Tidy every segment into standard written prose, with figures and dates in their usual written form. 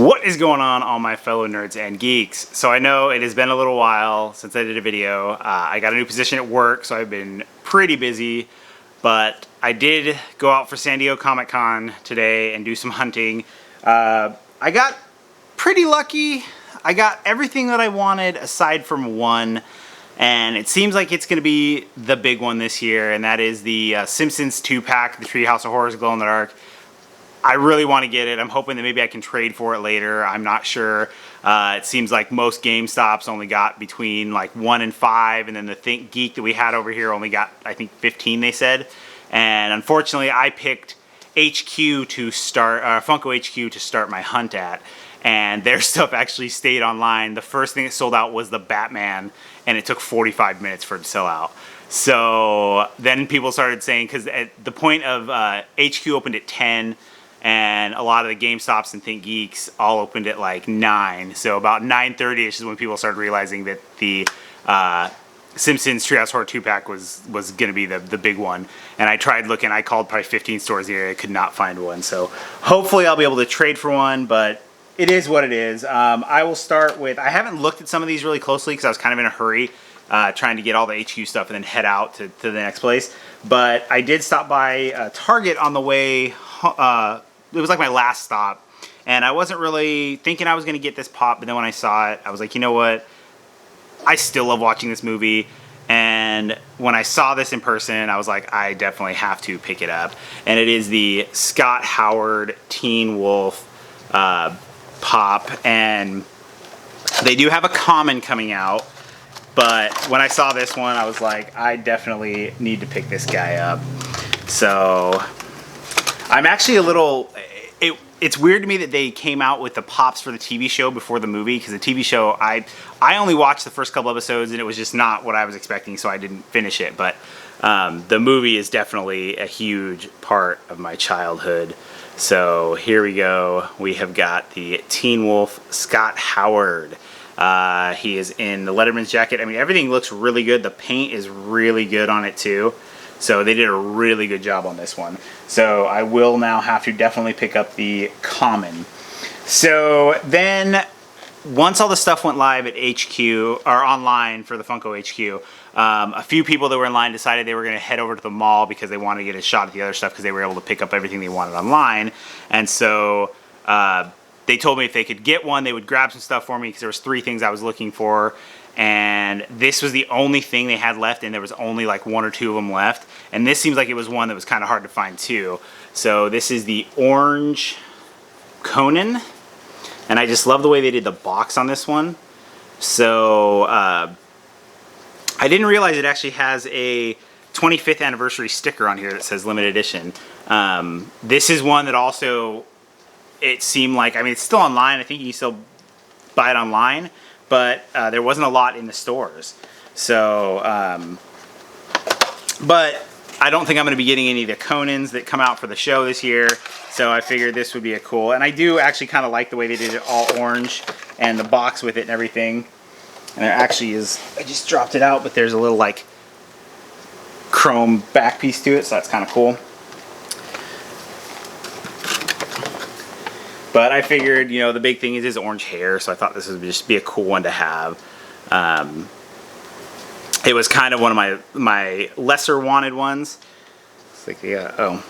What is going on, all my fellow nerds and geeks? So I know it has been a little while since I did a video. I got a new position at work, so I've been pretty busy, but I did go out for San Diego Comic-Con today and do some hunting. I got pretty lucky. I got everything that I wanted aside from one, and it seems like it's going to be the big one this year, and that is the Simpsons 2-pack, the Treehouse of Horrors Glow in the Dark. I really want to get it. I'm hoping that maybe I can trade for it later. I'm not sure. It seems like most GameStops only got between like 1 and 5, and then the Think Geek that we had over here only got, I think, 15, they said. And unfortunately, I picked HQ to start, Funko HQ to start my hunt at, and their stuff actually stayed online. The first thing that sold out was the Batman, and it took 45 minutes for it to sell out. So then people started saying, because at the point of HQ opened at 10, and a lot of the GameStops and Think Geeks all opened at like 9. So about 9:30ish is when people started realizing that the Simpsons Treehouse Horror 2-pack was going to be the big one. And I tried looking. I called probably 15 stores here. I could not find one. So hopefully I'll be able to trade for one, but it is what it is. I will start with, I haven't looked at some of these really closely because I was kind of in a hurry trying to get all the HQ stuff and then head out to the next place. But I did stop by Target on the way. It was like my last stop, and I wasn't really thinking I was going to get this pop, but then when I saw it, I was like, you know what? I still love watching this movie, and when I saw this in person, I was like, I definitely have to pick it up. And it is the Scott Howard Teen Wolf pop, and they do have a common coming out, but when I saw this one, I was like, I definitely need to pick this guy up. So I'm actually a little, it's weird to me that they came out with the pops for the TV show before the movie, because the TV show, I only watched the first couple episodes and it was just not what I was expecting, so I didn't finish it. But the movie is definitely a huge part of my childhood. So here we go. We have got the Teen Wolf Scott Howard. He is in the Letterman's jacket. I mean, everything looks really good. The paint is really good on it too. So they did a really good job on this one. So I will now have to definitely pick up the common. So then once all the stuff went live at HQ, or online for the Funko HQ, a few people that were in line decided they were going to head over to the mall because they wanted to get a shot at the other stuff because they were able to pick up everything they wanted online. And so they told me if they could get one, they would grab some stuff for me because there was 3 things I was looking for. And this was the only thing they had left, and there was only like 1 or 2 of them left. And this seems like it was one that was kind of hard to find too. So this is the orange Conan, and I just love the way they did the box on this one. So I didn't realize it actually has a 25th anniversary sticker on here that says limited edition. This is one that also, it seemed like, I mean, it's still online. I think you can still buy it online, but there wasn't a lot in the stores. So, but I don't think I'm going to be getting any of the Conans that come out for the show this year. So I figured this would be a cool, and I do actually kind of like the way they did it all orange and the box with it and everything. And there actually is, I just dropped it out, but there's a little like chrome back piece to it, so that's kind of cool. But I figured, you know, the big thing is his orange hair, so I thought this would just be a cool one to have. It was kind of one of my lesser wanted ones. It's like, yeah, oh.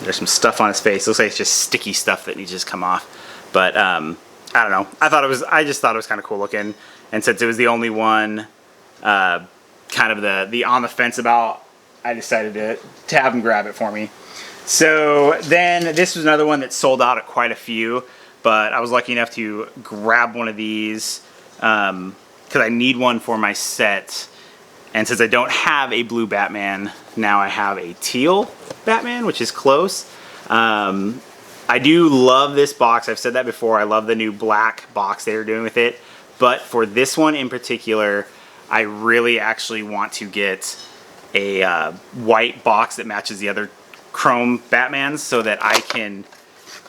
There's some stuff on his face. It looks like it's just sticky stuff that needs to just come off. But I don't know. I just thought it was kind of cool looking. And since it was the only one kind of the on the fence about, I decided to have him grab it for me. So then this was another one that sold out at quite a few, but I was lucky enough to grab one of these because I need one for my set. And since I don't have a blue Batman, now I have a teal Batman, which is close. I do love this box. I've said that before. I love the new black box they were doing with it. But for this one in particular, I really actually want to get a white box that matches the other chrome Batmans so that I can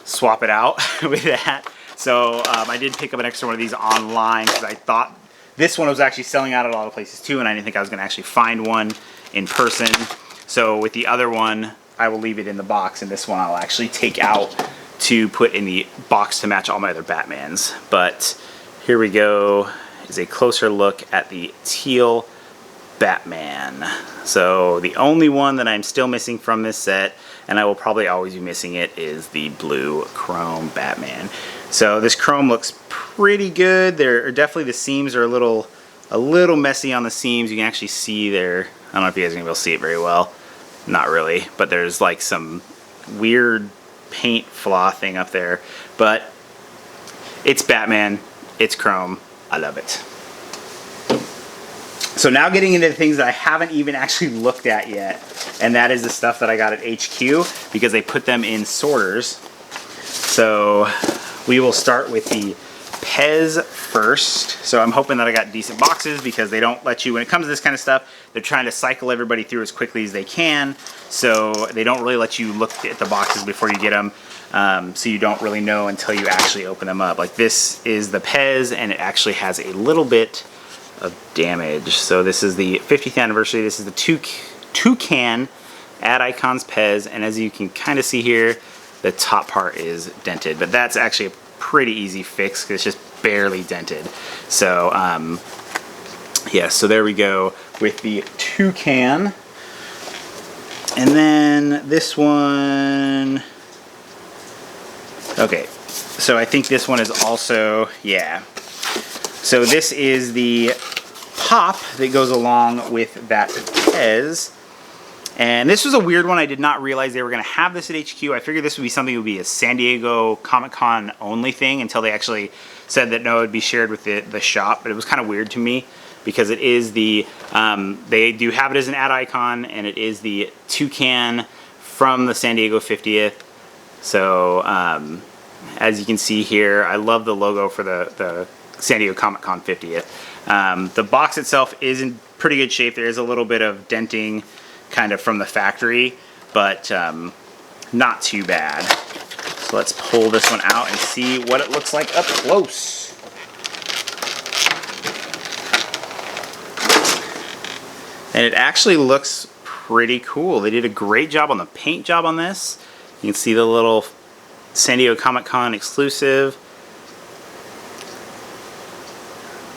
swap it out with that. So I did pick up an extra one of these online because I thought this one was actually selling out at a lot of places too, and I didn't think I was going to actually find one in person. So with the other one, I will leave it in the box, and this one I'll actually take out to put in the box to match all my other Batmans. But here we go, is a closer look at the Teal Batman. So the only one that I'm still missing from this set, and I will probably always be missing it, is the blue chrome Batman. So this chrome looks pretty good. There are definitely, the seams are a little messy on the seams. You can actually see there, I don't know if you guys are gonna be able to see it very well. Not really, but there's like some weird paint flaw thing up there. But it's Batman, it's chrome, I love it. So now getting into the things that I haven't even actually looked at yet, and that is the stuff that I got at HQ because they put them in sorters. So we will start with the Pez first. So I'm hoping that I got decent boxes because they don't let you, when it comes to this kind of stuff, they're trying to cycle everybody through as quickly as they can. So they don't really let you look at the boxes before you get them. So you don't really know until you actually open them up. Like this is the Pez, and it actually has a little bit of damage. So this is the 50th anniversary. This is the Toucan Add Icons Pez, and as you can kind of see here, the top part is dented, but that's actually a pretty easy fix because it's just barely dented. So yeah, so there we go with the Toucan. And then this one, okay, so I think this one is also, yeah. So this is the pop that goes along with that Pez. And this was a weird one. I did not realize they were going to have this at HQ. I figured this would be something that would be a San Diego Comic-Con only thing until they actually said that no, it would be shared with the shop. But it was kind of weird to me because it is the, they do have it as an ad icon, and it is the Toucan from the San Diego 50th. So as you can see here, I love the logo for the San Diego Comic-Con 50th. The box itself is in pretty good shape. There is a little bit of denting kind of from the factory, but not too bad. So let's pull this one out and see what it looks like up close. And it actually looks pretty cool. They did a great job on the paint job on this. You can see the little San Diego Comic-Con exclusive.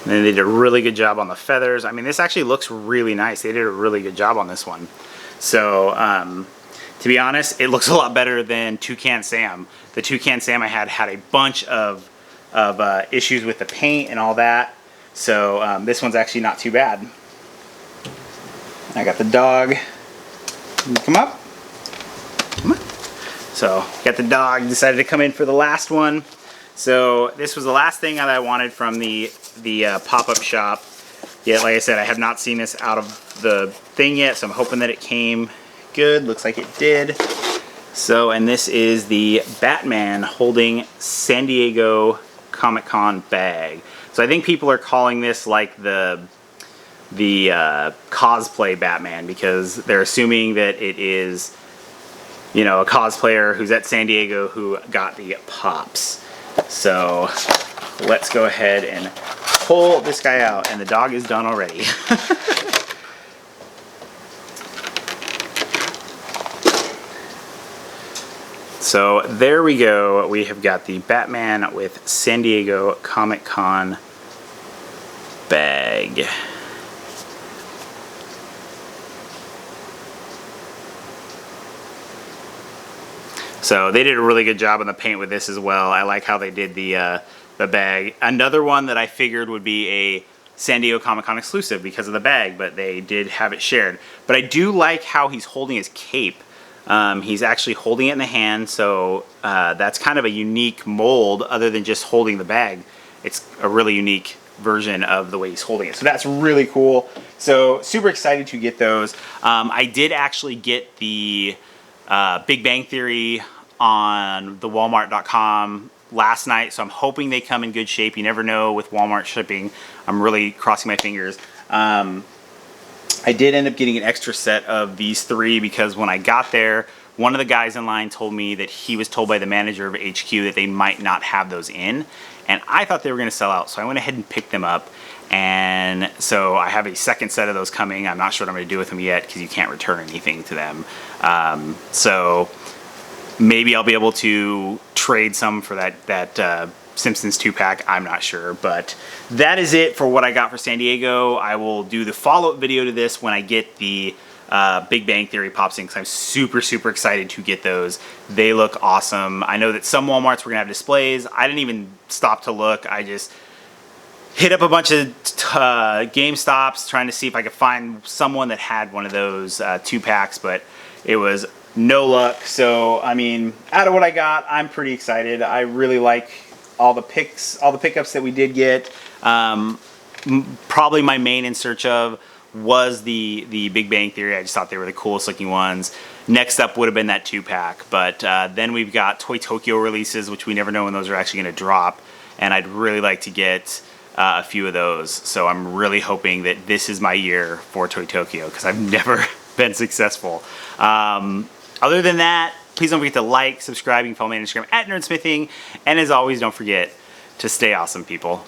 And they did a really good job on the feathers. I mean, this actually looks really nice. They did a really good job on this one. So, to be honest, it looks a lot better than Toucan Sam. The Toucan Sam I had a bunch of issues with the paint and all that. So, this one's actually not too bad. I got the dog. Come up. Come on. So, got the dog. Decided to come in for the last one. So this was the last thing that I wanted from the pop-up shop. Yet, like I said, I have not seen this out of the thing yet, so I'm hoping that it came good. Looks like it did. So, and this is the Batman holding San Diego Comic-Con bag. So I think people are calling this like the cosplay Batman because they're assuming that it is, you know, a cosplayer who's at San Diego who got the pops. So let's go ahead and pull this guy out, and the dog is done already. So there we go. We have got the Batman with San Diego Comic-Con bag. So they did a really good job on the paint with this as well. I like how they did the bag. Another one that I figured would be a San Diego Comic-Con exclusive because of the bag, but they did have it shared. But I do like how he's holding his cape. He's actually holding it in the hand, so that's kind of a unique mold other than just holding the bag. It's a really unique version of the way he's holding it. So that's really cool. So super excited to get those. I did actually get the Big Bang Theory on the Walmart.com last night, so I'm hoping they come in good shape. You never know with Walmart shipping. I'm really crossing my fingers. I did end up getting an extra set of these three because when I got there, one of the guys in line told me that he was told by the manager of HQ that they might not have those in, and I thought they were going to sell out, so I went ahead and picked them up. And so I have a second set of those coming. I'm not sure what I'm going to do with them yet because you can't return anything to them. So maybe I'll be able to trade some for that Simpsons 2-pack. I'm not sure, but that is it for what I got for San Diego. I will do the follow-up video to this when I get the Big Bang Theory pops in, because I'm super excited to get those. They look awesome. I know that some Walmarts were gonna have displays. I didn't even stop to look. I just hit up a bunch of GameStops trying to see if I could find someone that had one of those 2-packs, but it was no luck. So I mean, out of what I got, I'm pretty excited. I really like all the pickups that we did get. Probably my main in search of was the Big Bang Theory. I just thought they were the coolest looking ones. Next up would have been that 2-pack, but then we've got Toy Tokyo releases, which we never know when those are actually going to drop, and I'd really like to get a few of those. So I'm really hoping that this is my year for Toy Tokyo, because I've never been successful. Other than that, please don't forget to like, subscribe, and follow me on Instagram at NerdSmithing, and as always, don't forget to stay awesome, people.